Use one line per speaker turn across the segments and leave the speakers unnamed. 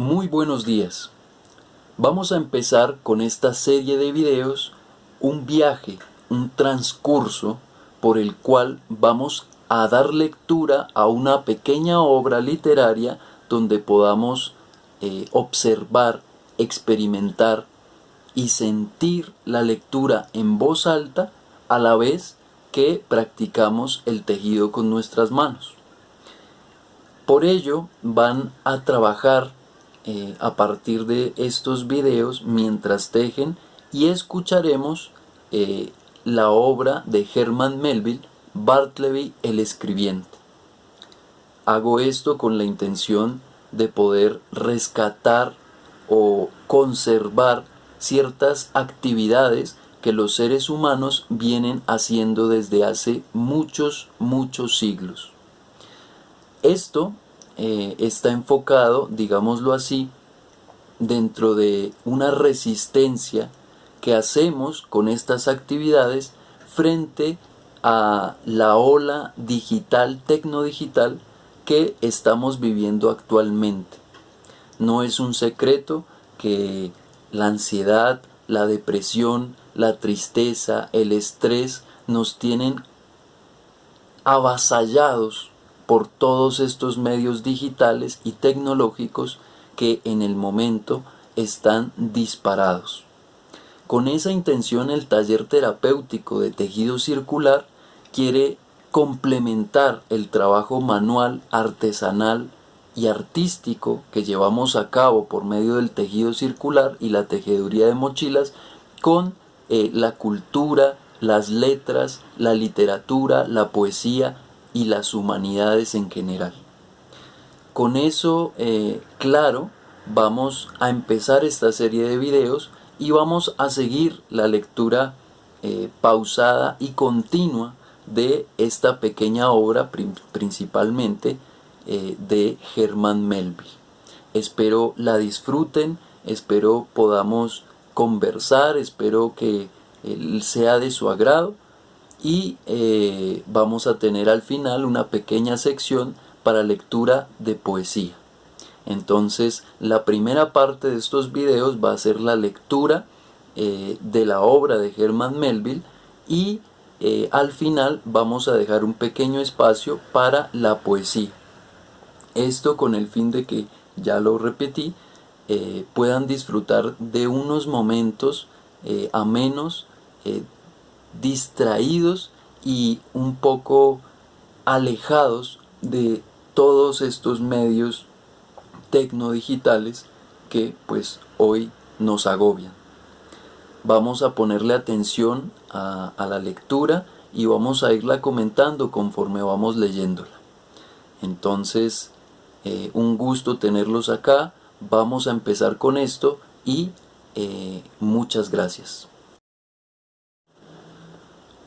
Muy buenos días. Vamos a empezar con esta serie de videos, un viaje, un transcurso por el cual vamos a dar lectura a una pequeña obra literaria donde podamos observar, experimentar y sentir la lectura en voz alta a la vez que practicamos el tejido con nuestras manos. Por ello van a trabajar a partir de estos videos mientras tejen y escucharemos la obra de Herman Melville, Bartleby el Escribiente. Hago esto con la intención de poder rescatar o conservar ciertas actividades que los seres humanos vienen haciendo desde hace muchos siglos. Esto está enfocado, digámoslo así, dentro de una resistencia que hacemos con estas actividades frente a la ola digital, tecnodigital que estamos viviendo actualmente. No es un secreto que la ansiedad, la depresión, la tristeza, el estrés nos tienen avasallados por todos estos medios digitales y tecnológicos que en el momento están disparados. Con esa intención, el taller terapéutico de tejido circular quiere complementar el trabajo manual, artesanal y artístico que llevamos a cabo por medio del tejido circular y la tejeduría de mochilas con la cultura, las letras, la literatura, la poesía y las humanidades en general. Con eso claro, vamos a empezar esta serie de videos y vamos a seguir la lectura pausada y continua de esta pequeña obra, principalmente de Herman Melville. Espero la disfruten, espero podamos conversar, espero que sea de su agrado y vamos a tener al final una pequeña sección para lectura de poesía. Entonces la primera parte de estos videos va a ser la lectura de la obra de Herman Melville y al final vamos a dejar un pequeño espacio para la poesía. Esto con el fin de que, ya lo repetí, puedan disfrutar de unos momentos amenos, distraídos y un poco alejados de todos estos medios tecnodigitales que pues hoy nos agobian. Vamos a ponerle atención a la lectura y vamos a irla comentando conforme vamos leyéndola. Entonces, un gusto tenerlos acá. Vamos a empezar con esto y muchas gracias.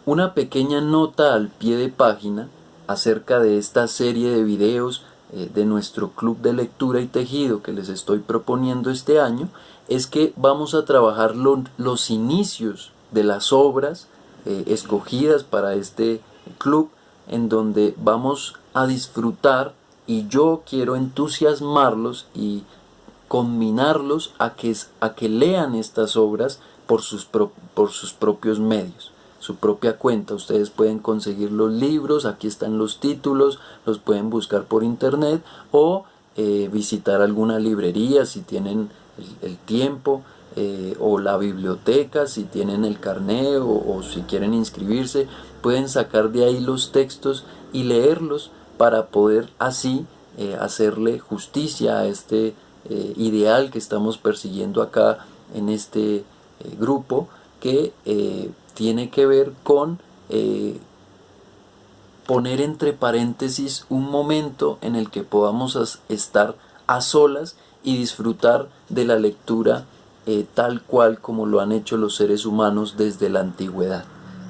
Una pequeña nota al pie de página acerca de esta serie de videos de nuestro club de lectura y tejido que les estoy proponiendo este año es que vamos a trabajar los inicios de las obras escogidas para este club, en donde vamos a disfrutar, y yo quiero entusiasmarlos y combinarlos a que lean estas obras por sus propios medios, su propia cuenta. Ustedes pueden conseguir los libros, aquí están los títulos, los pueden buscar por internet o visitar alguna librería si tienen el tiempo, o la biblioteca si tienen el carné o si quieren inscribirse, pueden sacar de ahí los textos y leerlos para poder así hacerle justicia a este ideal que estamos persiguiendo acá en este grupo, que tiene que ver con poner entre paréntesis un momento en el que podamos estar a solas y disfrutar de la lectura tal cual como lo han hecho los seres humanos desde la antigüedad.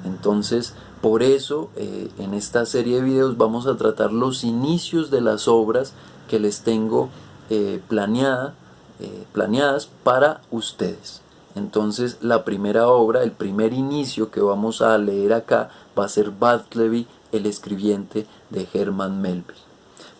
Entonces, por eso en esta serie de videos vamos a tratar los inicios de las obras que les tengo planeadas para ustedes. Entonces la primera obra, el primer inicio que vamos a leer acá va a ser Bartleby el Escribiente de Herman Melville.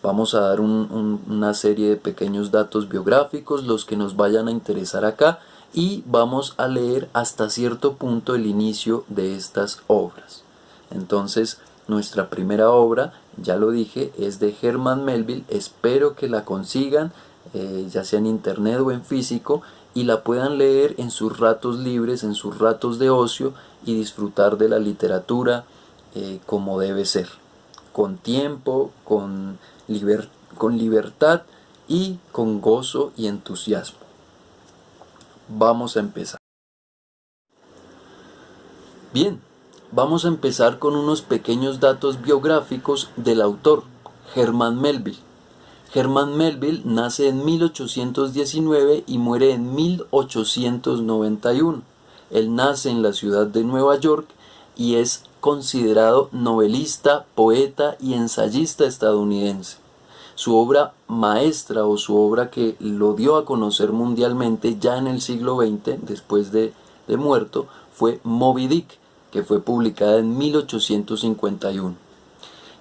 Vamos a dar una serie de pequeños datos biográficos, los que nos vayan a interesar acá, y vamos a leer hasta cierto punto el inicio de estas obras. Entonces, nuestra primera obra, ya lo dije, es de Herman Melville. Espero que la consigan, ya sea en internet o en físico, y la puedan leer en sus ratos libres, en sus ratos de ocio, y disfrutar de la literatura como debe ser, con tiempo, con libertad y con gozo y entusiasmo. Vamos a empezar. Bien, vamos a empezar con unos pequeños datos biográficos del autor, Herman Melville. Herman Melville nace en 1819 y muere en 1891. Él nace en la ciudad de Nueva York y es considerado novelista, poeta y ensayista estadounidense. Su obra maestra, o su obra que lo dio a conocer mundialmente ya en el siglo XX, después de muerto, fue Moby Dick, que fue publicada en 1851.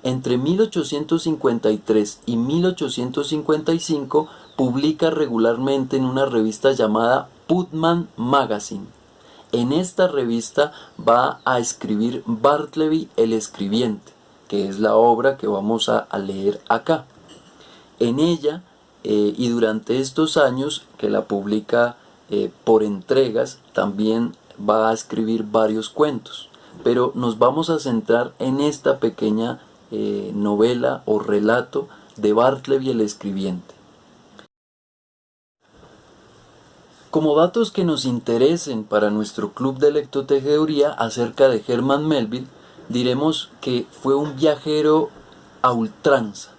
Entre 1853 y 1855 publica regularmente en una revista llamada Putnam Magazine. En esta revista va a escribir Bartleby el Escribiente, que es la obra que vamos a leer acá. En ella, y durante estos años que la publica por entregas, también va a escribir varios cuentos, pero nos vamos a centrar en esta pequeña novela o relato de Bartleby el Escribiente. Como datos que nos interesen para nuestro club de lectotejeduría acerca de Herman Melville, diremos que fue un viajero a ultranza.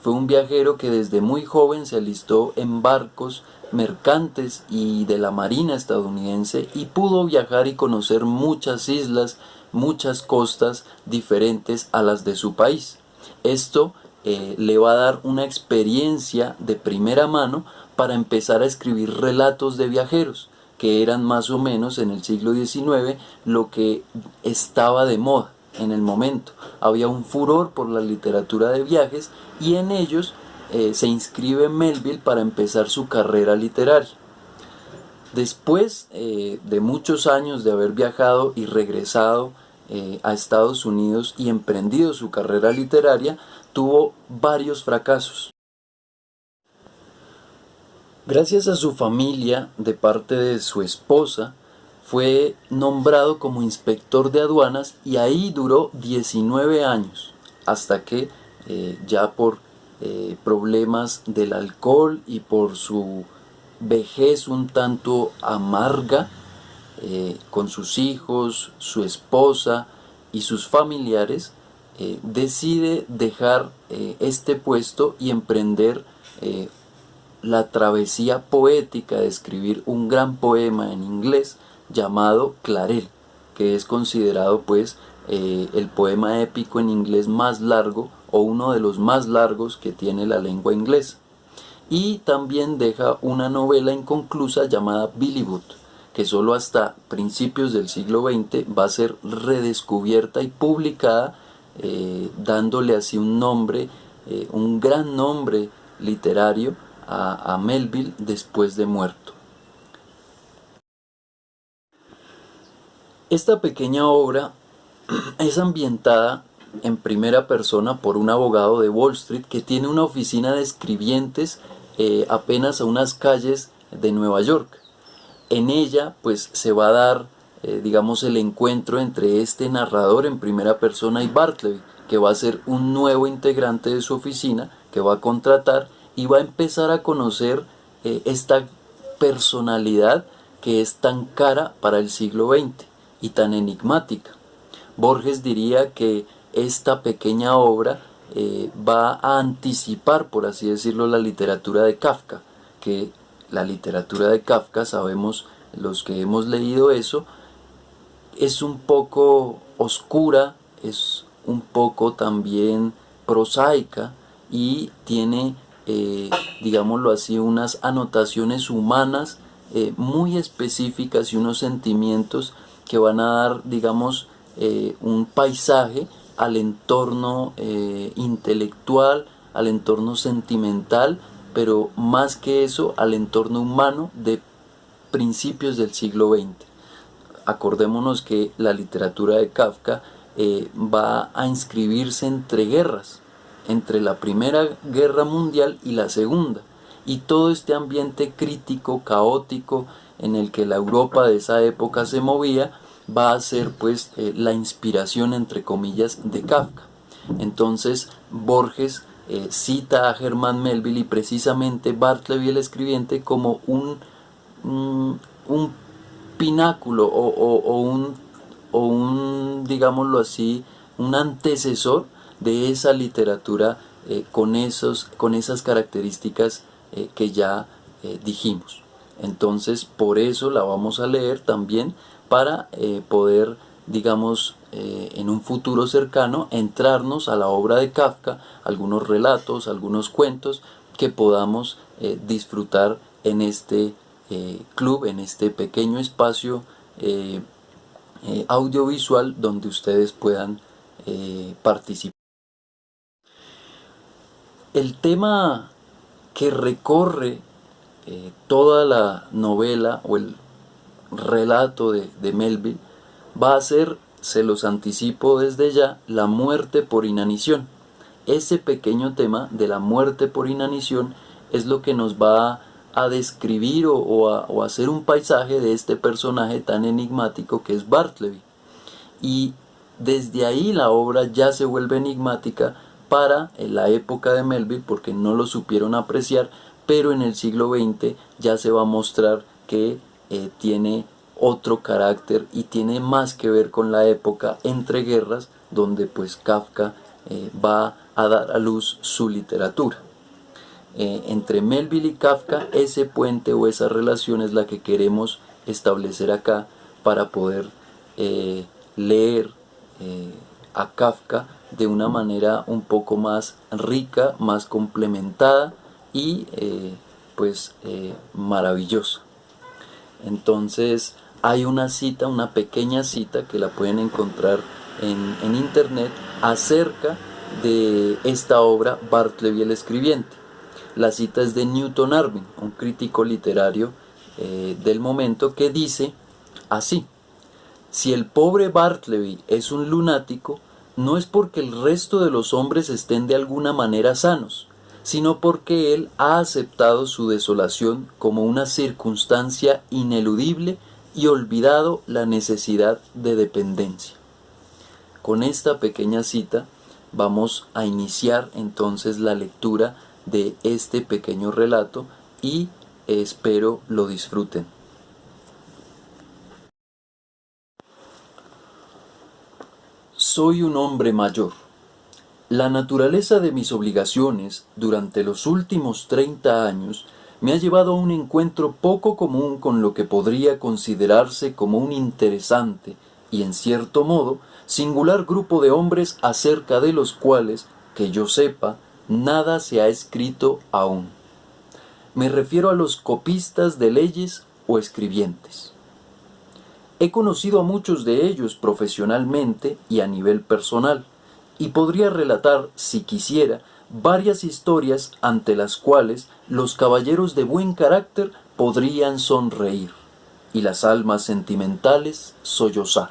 Fue un viajero que desde muy joven se alistó en barcos mercantes y de la marina estadounidense y pudo viajar y conocer muchas islas, muchas costas diferentes a las de su país. Esto le va a dar una experiencia de primera mano para empezar a escribir relatos de viajeros, que eran más o menos en el siglo XIX lo que estaba de moda en el momento. Había un furor por la literatura de viajes y en ellos se inscribe Melville para empezar su carrera literaria. Después de muchos años de haber viajado y regresado a Estados Unidos y emprendido su carrera literaria, tuvo varios fracasos. Gracias a su familia, de parte de su esposa, fue nombrado como inspector de aduanas y ahí duró 19 años, hasta que ya por problemas del alcohol y por su vejez un tanto amarga, con sus hijos, su esposa y sus familiares, decide dejar este puesto y emprender la travesía poética de escribir un gran poema en inglés llamado Clarel, que es considerado pues el poema épico en inglés más largo o uno de los más largos que tiene la lengua inglesa. Y también deja una novela inconclusa llamada Billy Budd, que solo hasta principios del siglo XX va a ser redescubierta y publicada, dándole así un nombre, un gran nombre literario a Melville después de muerto. Esta pequeña obra es ambientada en primera persona por un abogado de Wall Street que tiene una oficina de escribientes apenas a unas calles de Nueva York. En ella pues se va a dar digamos el encuentro entre este narrador en primera persona y Bartleby, que va a ser un nuevo integrante de su oficina que va a contratar y va a empezar a conocer esta personalidad que es tan cara para el siglo XX y tan enigmática. Borges diría que esta pequeña obra va a anticipar, por así decirlo, la literatura de Kafka, que la literatura de Kafka, sabemos los que hemos leído eso, es un poco oscura, es un poco también prosaica y tiene, digámoslo así, unas anotaciones humanas muy específicas y unos sentimientos que van a dar, digamos, un paisaje al entorno intelectual, al entorno sentimental, pero más que eso al entorno humano de principios del siglo XX. Acordémonos que la literatura de Kafka va a inscribirse entre guerras, entre la Primera Guerra Mundial y la Segunda, y todo este ambiente crítico, caótico, en el que la Europa de esa época se movía, va a ser pues la inspiración, entre comillas, de Kafka. Entonces Borges cita a Herman Melville y precisamente Bartleby el escribiente como un pináculo o un, digámoslo así, un antecesor de esa literatura con esas características que ya dijimos. Entonces por eso la vamos a leer también para poder, digamos, en un futuro cercano entrarnos a la obra de Kafka, algunos relatos, algunos cuentos que podamos disfrutar en este club, en este pequeño espacio audiovisual donde ustedes puedan participar. El tema que recorre toda la novela o el relato de Melville va a ser, se los anticipo desde ya, la muerte por inanición. Ese pequeño tema de la muerte por inanición es lo que nos va a describir o a hacer un paisaje de este personaje tan enigmático que es Bartleby. Y desde ahí la obra ya se vuelve enigmática para la época de Melville porque no lo supieron apreciar, pero en el siglo XX ya se va a mostrar que tiene otro carácter y tiene más que ver con la época entre guerras donde pues Kafka va a dar a luz su literatura. Entre Melville y Kafka, ese puente o esa relación es la que queremos establecer acá para poder leer a Kafka de una manera un poco más rica, más complementada y maravillosa. Entonces hay una cita, una pequeña cita que la pueden encontrar en internet acerca de esta obra Bartleby el escribiente. La cita es de Newton Arvin, un crítico literario del momento, que dice así: si el pobre Bartleby es un lunático, no es porque el resto de los hombres estén de alguna manera sanos, sino porque él ha aceptado su desolación como una circunstancia ineludible y olvidado la necesidad de dependencia. Con esta pequeña cita vamos a iniciar entonces la lectura de este pequeño relato y espero lo disfruten. Soy un hombre mayor. La naturaleza de mis obligaciones durante los últimos 30 años me ha llevado a un encuentro poco común con lo que podría considerarse como un interesante y, en cierto modo, singular grupo de hombres acerca de los cuales, que yo sepa, nada se ha escrito aún. Me refiero a los copistas de leyes o escribientes. He conocido a muchos de ellos profesionalmente y a nivel personal, y podría relatar, si quisiera, varias historias ante las cuales los caballeros de buen carácter podrían sonreír, y las almas sentimentales sollozar.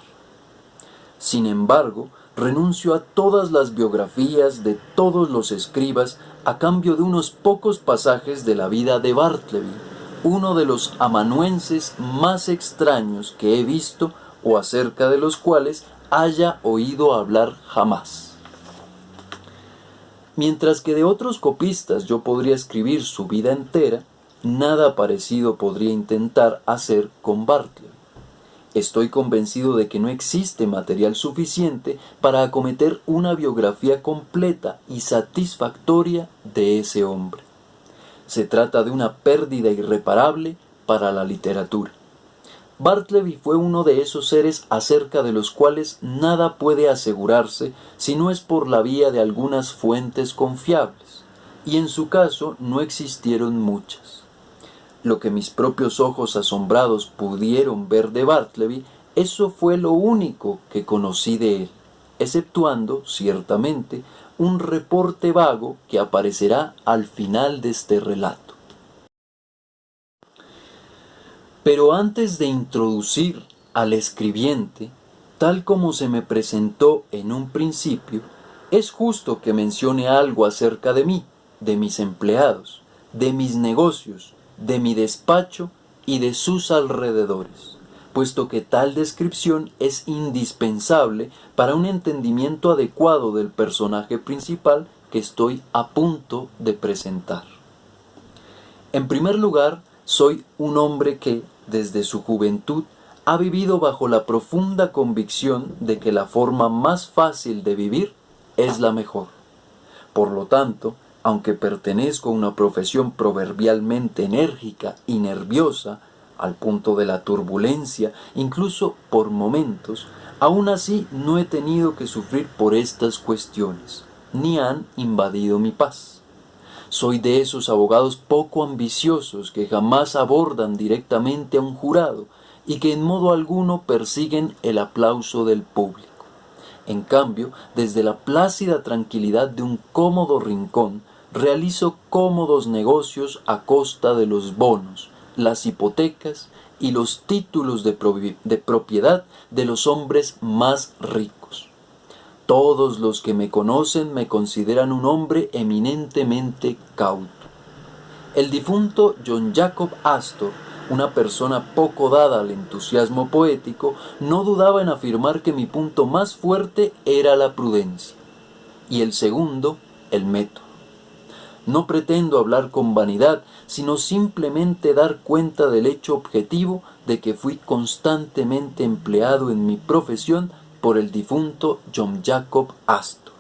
Sin embargo, renuncio a todas las biografías de todos los escribas a cambio de unos pocos pasajes de la vida de Bartleby, uno de los amanuenses más extraños que he visto o acerca de los cuales haya oído hablar jamás. Mientras que de otros copistas yo podría escribir su vida entera, nada parecido podría intentar hacer con Bartleby. Estoy convencido de que no existe material suficiente para acometer una biografía completa y satisfactoria de ese hombre. Se trata de una pérdida irreparable para la literatura. Bartleby fue uno de esos seres acerca de los cuales nada puede asegurarse si no es por la vía de algunas fuentes confiables, y en su caso no existieron muchas. Lo que mis propios ojos asombrados pudieron ver de Bartleby, eso fue lo único que conocí de él, exceptuando, ciertamente, un reporte vago que aparecerá al final de este relato. Pero antes de introducir al escribiente, tal como se me presentó en un principio, es justo que mencione algo acerca de mí, de mis empleados, de mis negocios, de mi despacho y de sus alrededores, puesto que tal descripción es indispensable para un entendimiento adecuado del personaje principal que estoy a punto de presentar. En primer lugar, soy un hombre que, desde su juventud, ha vivido bajo la profunda convicción de que la forma más fácil de vivir es la mejor. Por lo tanto, aunque pertenezco a una profesión proverbialmente enérgica y nerviosa, al punto de la turbulencia, incluso por momentos, aún así no he tenido que sufrir por estas cuestiones, ni han invadido mi paz. Soy de esos abogados poco ambiciosos que jamás abordan directamente a un jurado y que en modo alguno persiguen el aplauso del público. En cambio, desde la plácida tranquilidad de un cómodo rincón, realizo cómodos negocios a costa de los bonos, las hipotecas y los títulos de propiedad de los hombres más ricos. Todos los que me conocen me consideran un hombre eminentemente cauto. El difunto John Jacob Astor, una persona poco dada al entusiasmo poético, no dudaba en afirmar que mi punto más fuerte era la prudencia, y el segundo, el método. No pretendo hablar con vanidad, sino simplemente dar cuenta del hecho objetivo de que fui constantemente empleado en mi profesión por el difunto John Jacob Astor,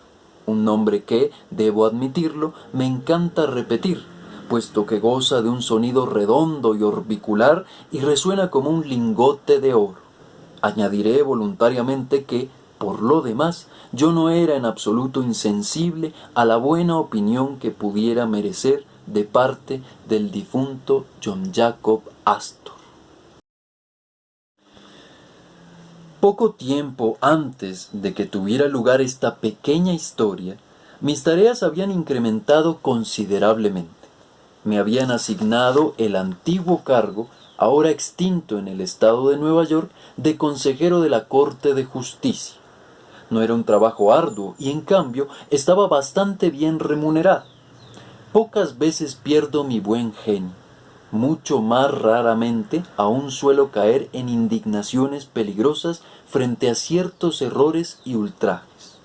un nombre que, debo admitirlo, me encanta repetir, puesto que goza de un sonido redondo y orbicular y resuena como un lingote de oro. Añadiré voluntariamente que, por lo demás, yo no era en absoluto insensible a la buena opinión que pudiera merecer de parte del difunto John Jacob Astor. Poco tiempo antes de que tuviera lugar esta pequeña historia, mis tareas habían incrementado considerablemente. Me habían asignado el antiguo cargo, ahora extinto en el estado de Nueva York, de consejero de la Corte de Justicia. No era un trabajo arduo y en cambio estaba bastante bien remunerado. Pocas veces pierdo mi buen genio. Mucho más raramente aún suelo caer en indignaciones peligrosas frente a ciertos errores y ultrajes.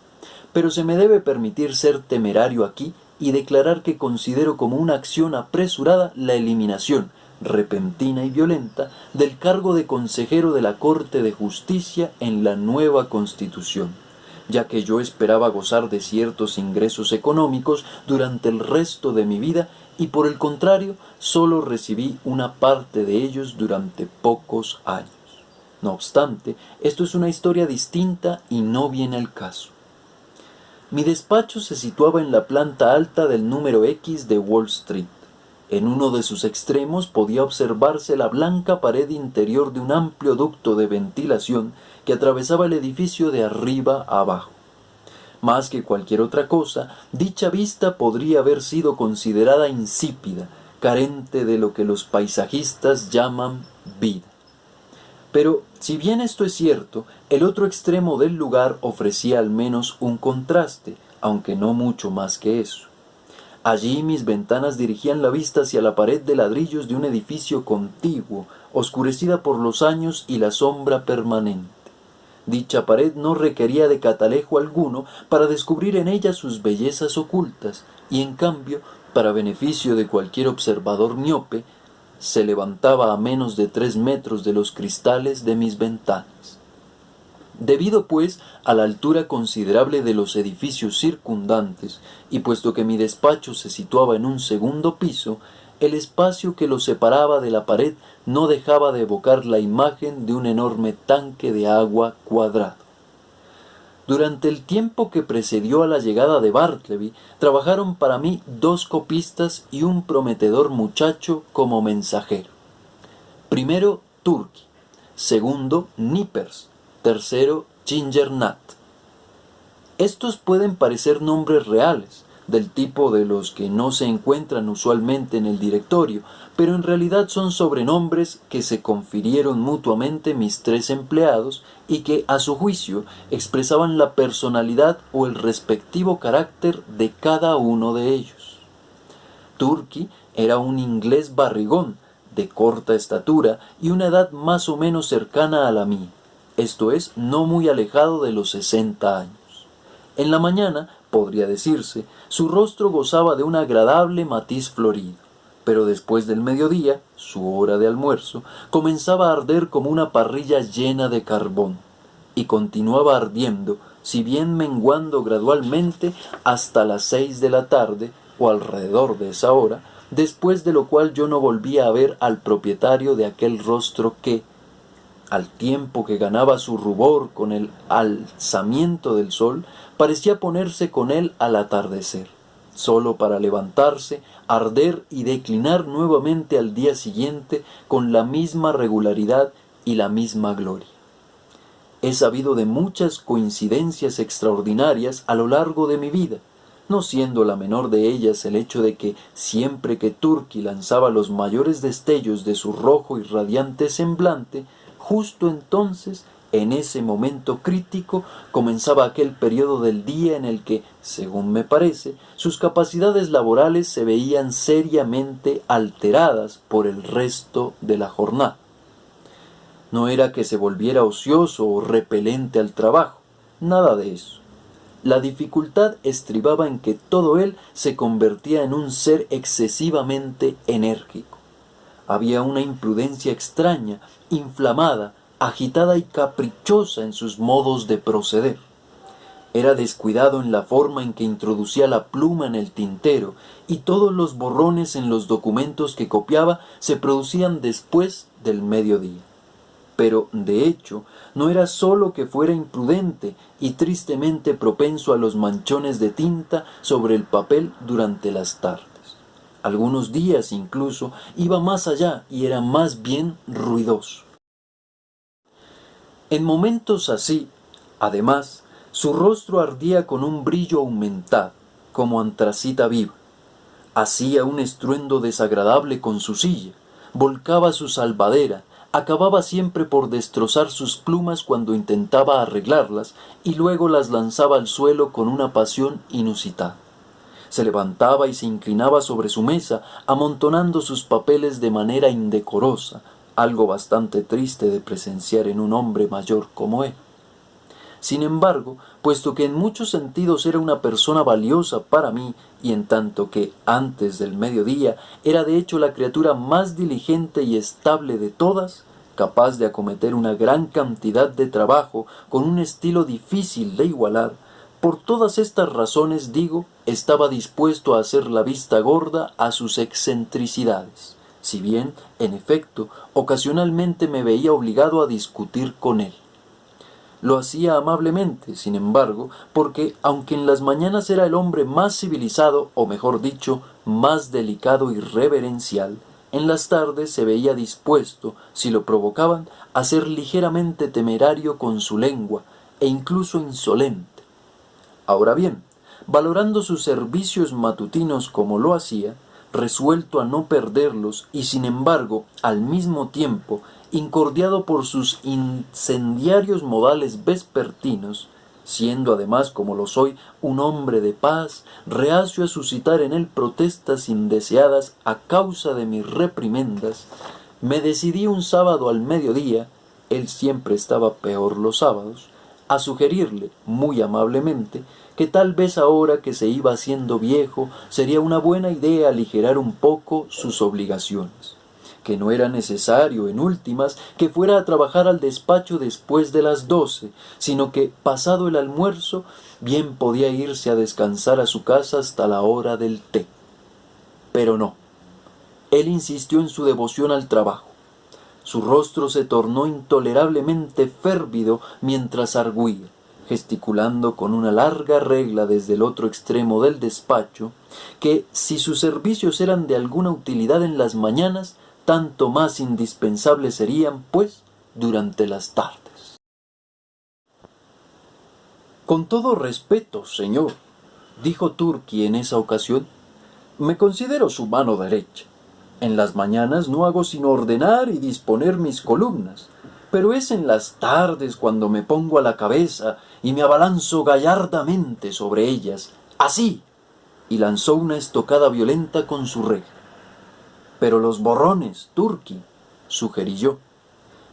Pero se me debe permitir ser temerario aquí y declarar que considero como una acción apresurada la eliminación, repentina y violenta, del cargo de consejero de la Corte de Justicia en la nueva Constitución, ya que yo esperaba gozar de ciertos ingresos económicos durante el resto de mi vida y por el contrario solo recibí una parte de ellos durante pocos años. No obstante, esto es una historia distinta y no viene al caso. Mi despacho se situaba en la planta alta del número X de Wall Street. En uno de sus extremos podía observarse la blanca pared interior de un amplio ducto de ventilación que atravesaba el edificio de arriba a abajo. Más que cualquier otra cosa, dicha vista podría haber sido considerada insípida, carente de lo que los paisajistas llaman vida. Pero, si bien esto es cierto, el otro extremo del lugar ofrecía al menos un contraste, aunque no mucho más que eso. Allí mis ventanas dirigían la vista hacia la pared de ladrillos de un edificio contiguo, oscurecida por los años y la sombra permanente. Dicha pared no requería de catalejo alguno para descubrir en ella sus bellezas ocultas, y en cambio, para beneficio de cualquier observador miope, se levantaba a menos de 3 metros de los cristales de mis ventanas. Debido, pues, a la altura considerable de los edificios circundantes, y puesto que mi despacho se situaba en un segundo piso, el espacio que lo separaba de la pared no dejaba de evocar la imagen de un enorme tanque de agua cuadrado. Durante el tiempo que precedió a la llegada de Bartleby, trabajaron para mí 2 copistas y un prometedor muchacho como mensajero. Primero, Turkey. Segundo, Nippers. Tercero, Ginger Nut. Estos pueden parecer nombres reales, del tipo de los que no se encuentran usualmente en el directorio, pero en realidad son sobrenombres que se confirieron mutuamente mis tres empleados y que, a su juicio, expresaban la personalidad o el respectivo carácter de cada uno de ellos. Turkey era un inglés barrigón, de corta estatura y una edad más o menos cercana a la mía, esto es, no muy alejado de los 60 años. En la mañana, podría decirse, su rostro gozaba de un agradable matiz florido, pero después del mediodía, su hora de almuerzo, comenzaba a arder como una parrilla llena de carbón, y continuaba ardiendo, si bien menguando gradualmente hasta las 6 de la tarde, o alrededor de esa hora, después de lo cual yo no volvía a ver al propietario de aquel rostro que, al tiempo que ganaba su rubor con el alzamiento del sol, parecía ponerse con él al atardecer, sólo para levantarse, arder y declinar nuevamente al día siguiente con la misma regularidad y la misma gloria. He sabido de muchas coincidencias extraordinarias a lo largo de mi vida, no siendo la menor de ellas el hecho de que siempre que Turkey lanzaba los mayores destellos de su rojo y radiante semblante, justo entonces, en ese momento crítico, comenzaba aquel periodo del día en el que, según me parece, sus capacidades laborales se veían seriamente alteradas por el resto de la jornada. No era que se volviera ocioso o repelente al trabajo, nada de eso. La dificultad estribaba en que todo él se convertía en un ser excesivamente enérgico. Había una imprudencia extraña, inflamada, agitada y caprichosa en sus modos de proceder. Era descuidado en la forma en que introducía la pluma en el tintero, y todos los borrones en los documentos que copiaba se producían después del mediodía. Pero, de hecho, no era sólo que fuera imprudente y tristemente propenso a los manchones de tinta sobre el papel durante las tardes. Algunos días incluso iba más allá y era más bien ruidoso. En momentos así, además, su rostro ardía con un brillo aumentado, como antracita viva. Hacía un estruendo desagradable con su silla, volcaba su salvadera, acababa siempre por destrozar sus plumas cuando intentaba arreglarlas y luego las lanzaba al suelo con una pasión inusitada. Se levantaba y se inclinaba sobre su mesa, amontonando sus papeles de manera indecorosa, algo bastante triste de presenciar en un hombre mayor como él. Sin embargo, puesto que en muchos sentidos era una persona valiosa para mí, y en tanto que, antes del mediodía, era de hecho la criatura más diligente y estable de todas, capaz de acometer una gran cantidad de trabajo con un estilo difícil de igualar, por todas estas razones, digo, estaba dispuesto a hacer la vista gorda a sus excentricidades, si bien, en efecto, ocasionalmente me veía obligado a discutir con él. Lo hacía amablemente, sin embargo, porque, aunque en las mañanas era el hombre más civilizado, o mejor dicho, más delicado y reverencial, en las tardes se veía dispuesto, si lo provocaban, a ser ligeramente temerario con su lengua, e incluso insolente. Ahora bien, valorando sus servicios matutinos como lo hacía, resuelto a no perderlos y sin embargo, al mismo tiempo, incordiado por sus incendiarios modales vespertinos, siendo además, como lo soy, un hombre de paz, reacio a suscitar en él protestas indeseadas a causa de mis reprimendas, me decidí un sábado al mediodía, él siempre estaba peor los sábados, a sugerirle, muy amablemente, que tal vez ahora que se iba haciendo viejo sería una buena idea aligerar un poco sus obligaciones, que no era necesario, en últimas, que fuera a trabajar al despacho después de las 12, sino que, pasado el almuerzo, bien podía irse a descansar a su casa hasta la hora del té. Pero no. Él insistió en su devoción al trabajo. Su rostro se tornó intolerablemente férvido mientras argüía, gesticulando con una larga regla desde el otro extremo del despacho, que si sus servicios eran de alguna utilidad en las mañanas, tanto más indispensables serían, pues, durante las tardes. Con todo respeto, señor, dijo Turki en esa ocasión, me considero su mano derecha. En las mañanas no hago sino ordenar y disponer mis columnas, pero es en las tardes cuando me pongo a la cabeza y me abalanzo gallardamente sobre ellas, así, y lanzó una estocada violenta con su reja. Pero los borrones, Turki, sugerí yo.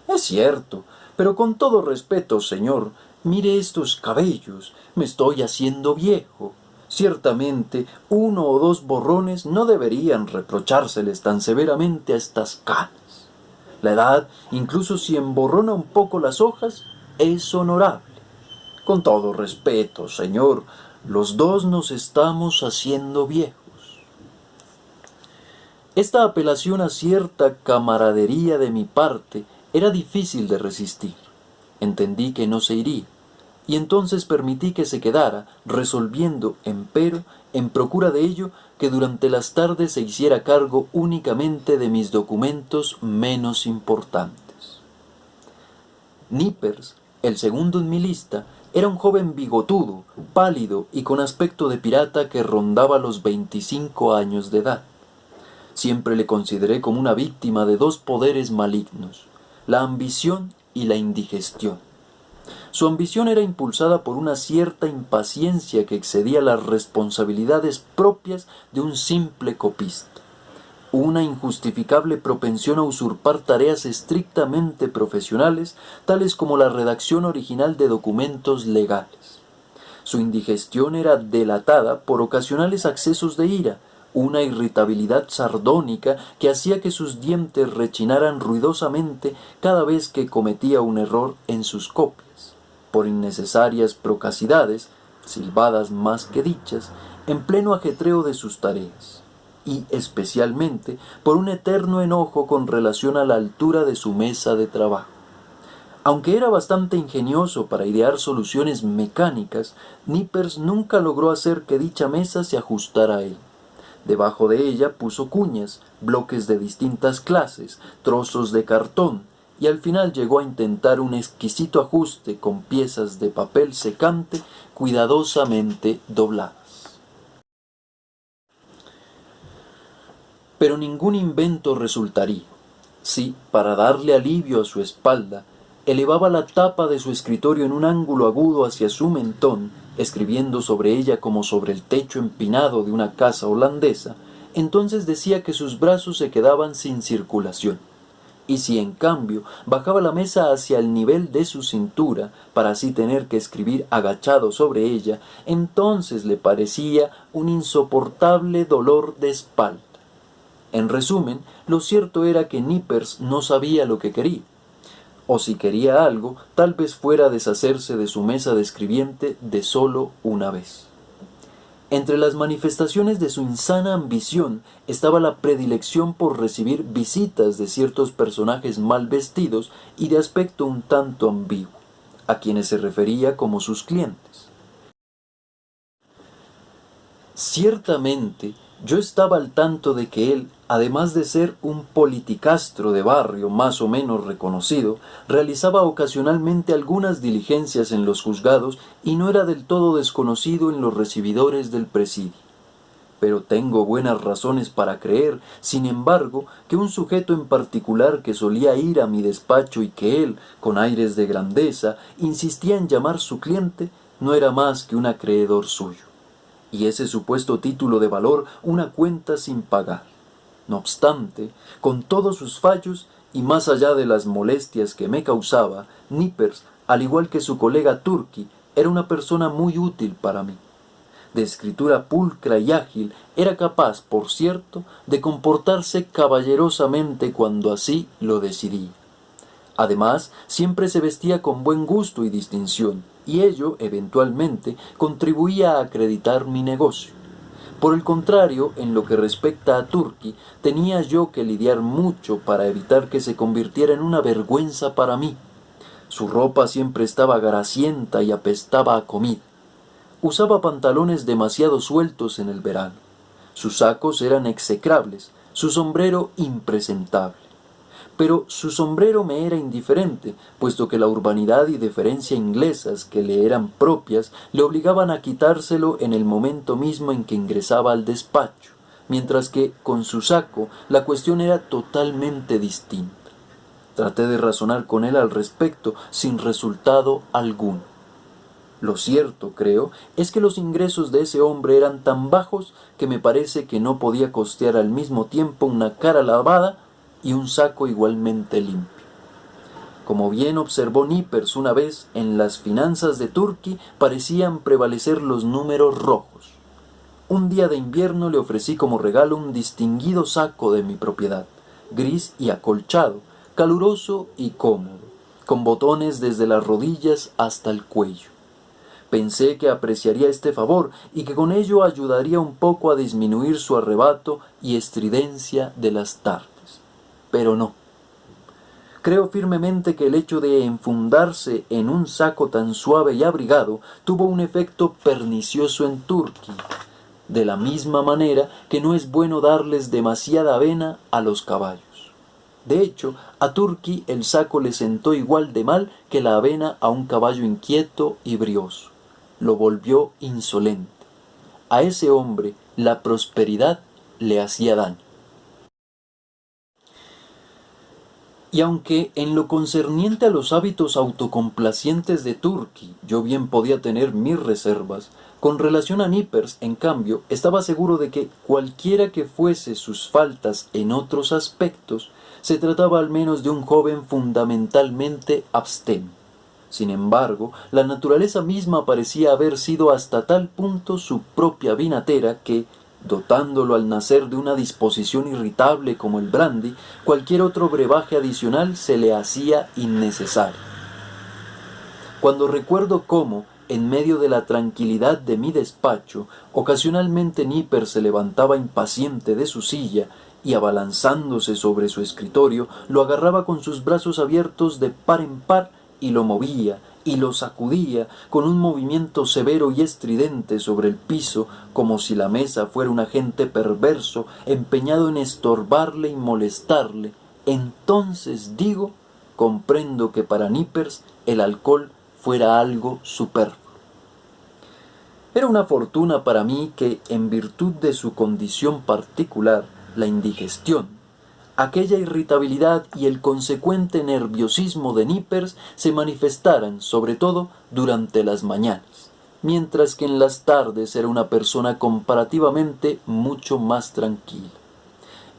Es cierto, pero con todo respeto, señor, mire estos cabellos, me estoy haciendo viejo. Ciertamente, 1 o 2 borrones no deberían reprochárseles tan severamente a estas canas. La edad, incluso si emborrona un poco las hojas, es honorable. Con todo respeto, señor, los dos nos estamos haciendo viejos. Esta apelación a cierta camaradería de mi parte era difícil de resistir. Entendí que no se iría, y entonces permití que se quedara, resolviendo, empero, en procura de ello, que durante las tardes se hiciera cargo únicamente de mis documentos menos importantes. Nippers, el segundo en mi lista, era un joven bigotudo, pálido y con aspecto de pirata que rondaba los 25 años de edad. Siempre le consideré como una víctima de 2 poderes malignos, la ambición y la indigestión. Su ambición era impulsada por una cierta impaciencia que excedía las responsabilidades propias de un simple copista, una injustificable propensión a usurpar tareas estrictamente profesionales, tales como la redacción original de documentos legales. Su indigestión era delatada por ocasionales accesos de ira, una irritabilidad sardónica que hacía que sus dientes rechinaran ruidosamente cada vez que cometía un error en sus copias, por innecesarias procacidades, silbadas más que dichas, en pleno ajetreo de sus tareas, y especialmente por un eterno enojo con relación a la altura de su mesa de trabajo. Aunque era bastante ingenioso para idear soluciones mecánicas, Nippers nunca logró hacer que dicha mesa se ajustara a él. Debajo de ella puso cuñas, bloques de distintas clases, trozos de cartón, y al final llegó a intentar un exquisito ajuste con piezas de papel secante cuidadosamente dobladas. Pero ningún invento resultaría si, para darle alivio a su espalda, elevaba la tapa de su escritorio en un ángulo agudo hacia su mentón, escribiendo sobre ella como sobre el techo empinado de una casa holandesa, entonces decía que sus brazos se quedaban sin circulación. Y si en cambio bajaba la mesa hacia el nivel de su cintura, para así tener que escribir agachado sobre ella, entonces le parecía un insoportable dolor de espalda. En resumen, lo cierto era que Nippers no sabía lo que quería. O si quería algo, tal vez fuera deshacerse de su mesa de escribiente de solo una vez. Entre las manifestaciones de su insana ambición estaba la predilección por recibir visitas de ciertos personajes mal vestidos y de aspecto un tanto ambiguo, a quienes se refería como sus clientes. Ciertamente, yo estaba al tanto de que él, además de ser un politicastro de barrio más o menos reconocido, realizaba ocasionalmente algunas diligencias en los juzgados y no era del todo desconocido en los recibidores del presidio. Pero tengo buenas razones para creer, sin embargo, que un sujeto en particular que solía ir a mi despacho y que él, con aires de grandeza, insistía en llamar su cliente, no era más que un acreedor suyo, y ese supuesto título de valor una cuenta sin pagar. No obstante, con todos sus fallos y más allá de las molestias que me causaba, Nippers, al igual que su colega Turki, era una persona muy útil para mí. De escritura pulcra y ágil, era capaz, por cierto, de comportarse caballerosamente cuando así lo decidía. Además, siempre se vestía con buen gusto y distinción, y ello, eventualmente, contribuía a acreditar mi negocio. Por el contrario, en lo que respecta a Turki, tenía yo que lidiar mucho para evitar que se convirtiera en una vergüenza para mí. Su ropa siempre estaba grasienta y apestaba a comida. Usaba pantalones demasiado sueltos en el verano. Sus sacos eran execrables, su sombrero impresentable. pero su sombrero me era indiferente, puesto que la urbanidad y deferencia inglesas que le eran propias le obligaban a quitárselo en el momento mismo en que ingresaba al despacho, mientras que con su saco la cuestión era totalmente distinta. Traté de razonar con él al respecto, sin resultado alguno. Lo cierto, creo, es que los ingresos de ese hombre eran tan bajos que me parece que no podía costear al mismo tiempo una cara lavada y un saco igualmente limpio. Como bien observó Nippers una vez, en las finanzas de Turkey parecían prevalecer los números rojos. Un día de invierno le ofrecí como regalo un distinguido saco de mi propiedad, gris y acolchado, caluroso y cómodo, con botones desde las rodillas hasta el cuello. Pensé que apreciaría este favor y que con ello ayudaría un poco a disminuir su arrebato y estridencia de las tardes. Pero no. Creo firmemente que el hecho de enfundarse en un saco tan suave y abrigado tuvo un efecto pernicioso en Turkey, de la misma manera que no es bueno darles demasiada avena a los caballos. De hecho, a Turkey el saco le sentó igual de mal que la avena a un caballo inquieto y brioso. Lo volvió insolente. A ese hombre la prosperidad le hacía daño. Y aunque en lo concerniente a los hábitos autocomplacientes de Turkey yo bien podía tener mis reservas, con relación a Nippers, en cambio, estaba seguro de que cualquiera que fuese sus faltas en otros aspectos, se trataba al menos de un joven fundamentalmente abstemio. Sin embargo, la naturaleza misma parecía haber sido hasta tal punto su propia vinatera que, dotándolo al nacer de una disposición irritable como el brandy, cualquier otro brebaje adicional se le hacía innecesario. Cuando recuerdo cómo, en medio de la tranquilidad de mi despacho, ocasionalmente Nippers se levantaba impaciente de su silla y, abalanzándose sobre su escritorio, lo agarraba con sus brazos abiertos de par en par y lo movía y lo sacudía con un movimiento severo y estridente sobre el piso, como si la mesa fuera un agente perverso empeñado en estorbarle y molestarle, entonces digo, comprendo que para Nippers el alcohol fuera algo superfluo. Era una fortuna para mí que, en virtud de su condición particular, la indigestión, aquella irritabilidad y el consecuente nerviosismo de Nippers se manifestaran, sobre todo, durante las mañanas, mientras que en las tardes era una persona comparativamente mucho más tranquila.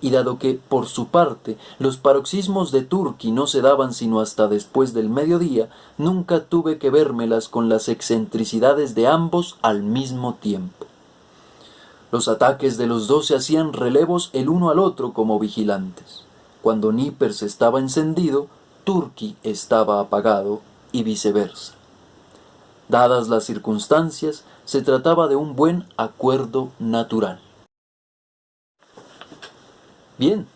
Y dado que, por su parte, los paroxismos de Turkey no se daban sino hasta después del mediodía, nunca tuve que vérmelas con las excentricidades de ambos al mismo tiempo. Los ataques de los dos se hacían relevos el uno al otro como vigilantes. Cuando Nippers estaba encendido, Turkey estaba apagado y viceversa. Dadas las circunstancias, se trataba de un buen acuerdo natural. Bien,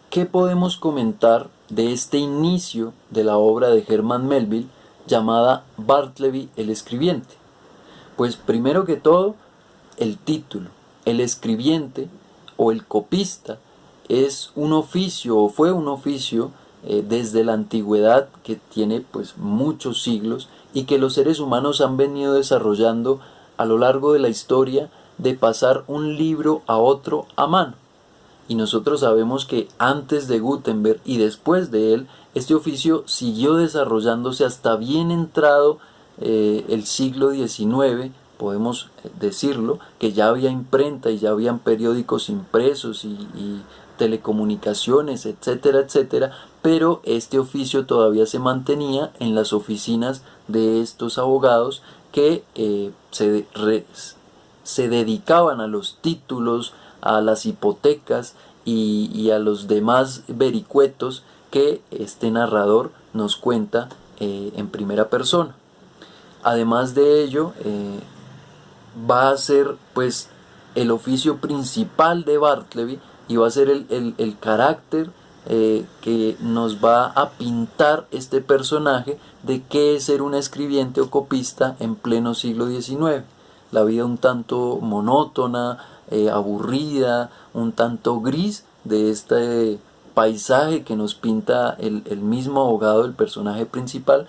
¿qué podemos comentar de este inicio de la obra de Herman Melville llamada Bartleby el escribiente? Pues primero que todo, el título. El escribiente o el copista es un oficio o fue un oficio desde la antigüedad que tiene pues muchos siglos y que los seres humanos han venido desarrollando a lo largo de la historia de pasar un libro a otro a mano. Y nosotros sabemos que antes de Gutenberg y después de él, este oficio siguió desarrollándose hasta bien entrado el siglo XIX, podemos decirlo, que ya había imprenta y ya habían periódicos impresos y telecomunicaciones, etcétera, etcétera, pero este oficio todavía se mantenía en las oficinas de estos abogados que se dedicaban a los títulos, a las hipotecas y a los demás vericuetos que este narrador nos cuenta en primera persona. Además de ello, va a ser pues el oficio principal de Bartleby y va a ser el carácter que nos va a pintar este personaje de qué es ser un escribiente o copista en pleno siglo XIX. La vida un tanto monótona, aburrida, un tanto gris de este paisaje que nos pinta el mismo abogado, el personaje principal,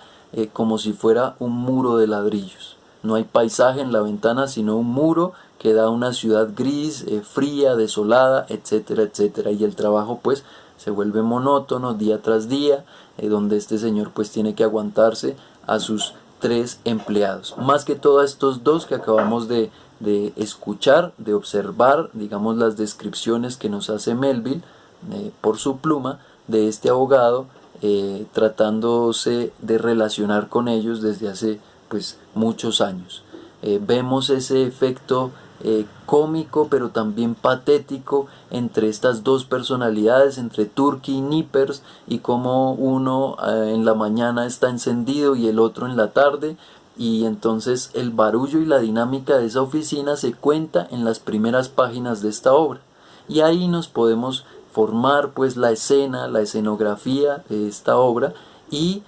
como si fuera un muro de ladrillos. No hay paisaje en la ventana, sino un muro que da una ciudad gris, fría, desolada, etcétera, etcétera. Y el trabajo pues se vuelve monótono día tras día, donde este señor pues tiene que aguantarse a sus 3 empleados. Más que todo a estos 2 que acabamos de escuchar, de observar, digamos, las descripciones que nos hace Melville por su pluma de este abogado, tratándose de relacionar con ellos desde hace pues muchos años. Vemos ese efecto cómico pero también patético entre estas 2 personalidades, entre Turkey y Nippers, y como uno en la mañana está encendido y el otro en la tarde, y entonces el barullo y la dinámica de esa oficina se cuenta en las primeras páginas de esta obra, y ahí nos podemos formar pues la escena, la escenografía de esta obra, y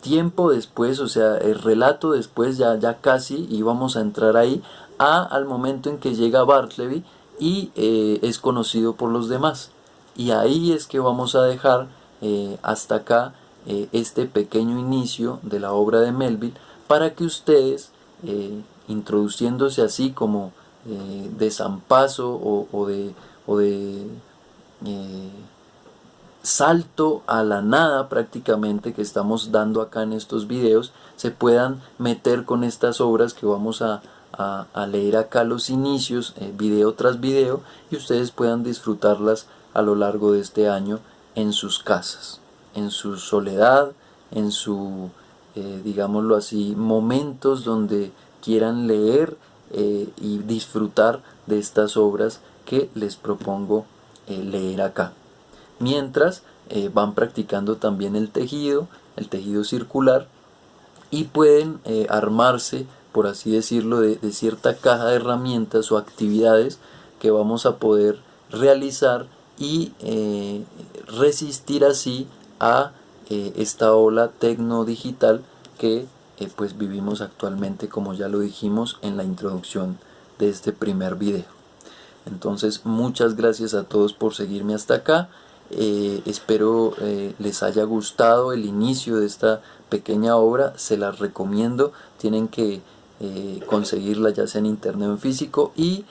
tiempo después, o sea, el relato después, ya casi íbamos a entrar ahí, al momento en que llega Bartleby y es conocido por los demás. Y ahí es que vamos a dejar hasta acá este pequeño inicio de la obra de Melville, para que ustedes, introduciéndose así como de zampazo o de salto a la nada prácticamente que estamos dando acá en estos videos, se puedan meter con estas obras que vamos a leer acá los inicios, video tras video, y ustedes puedan disfrutarlas a lo largo de este año en sus casas, en su soledad, en su, digámoslo así, momentos donde quieran leer y disfrutar de estas obras que les propongo leer acá. Mientras van practicando también el tejido circular, y pueden armarse, por así decirlo, de cierta caja de herramientas o actividades que vamos a poder realizar y resistir así a esta ola tecnodigital que pues vivimos actualmente, como ya lo dijimos en la introducción de este primer video. Entonces, muchas gracias a todos por seguirme hasta acá. Espero les haya gustado el inicio de esta pequeña obra. Se las recomiendo. Tienen que conseguirla ya sea en internet o en físico y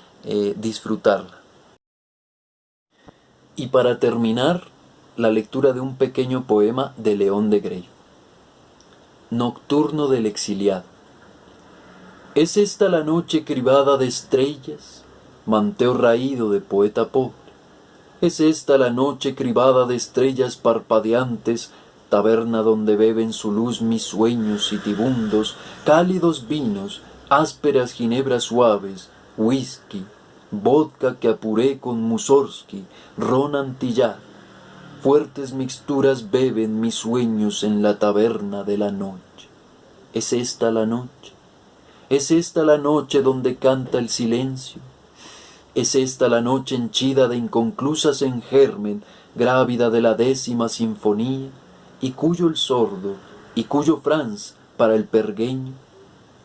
disfrutarla. Y para terminar, la lectura de un pequeño poema de León de Grey. Nocturno del exiliado. ¿Es esta la noche cribada de estrellas? Manteo raído de poeta pobre. ¿Es esta la noche cribada de estrellas parpadeantes, taberna donde beben su luz mis sueños sitibundos, cálidos vinos, ásperas ginebras suaves, whisky, vodka que apuré con Mussorgsky, ron antillar? Fuertes mixturas beben mis sueños en la taberna de la noche. ¿Es esta la noche? ¿Es esta la noche donde canta el silencio? ¿Es esta la noche henchida de inconclusas en germen, grávida de la 10ª sinfonía, y cuyo el sordo, y cuyo Franz para el pergueño?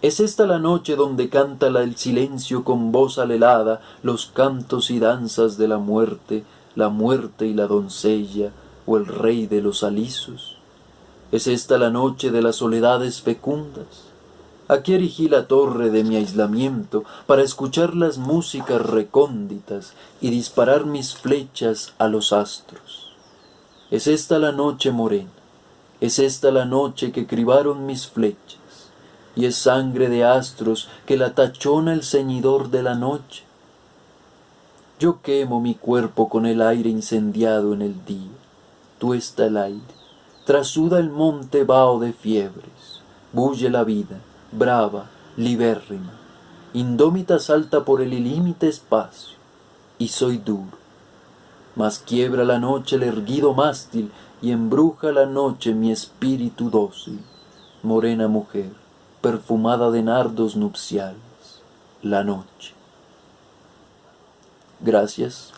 ¿Es esta la noche donde canta el silencio con voz alelada los cantos y danzas de la muerte y la doncella, o el rey de los alisos? ¿Es esta la noche de las soledades fecundas? Aquí erigí la torre de mi aislamiento para escuchar las músicas recónditas y disparar mis flechas a los astros. ¿Es esta la noche morena? ¿Es esta la noche que cribaron mis flechas? ¿Y es sangre de astros que la tachona el ceñidor de la noche? Yo quemo mi cuerpo con el aire incendiado en el día. Tuesta el aire, trasuda el monte vaho de fiebres, bulle la vida, brava, libérrima, indómita salta por el ilímite espacio, y soy duro. Mas quiebra la noche el erguido mástil, y embruja la noche mi espíritu dócil. Morena mujer, perfumada de nardos nupciales, la noche. Gracias.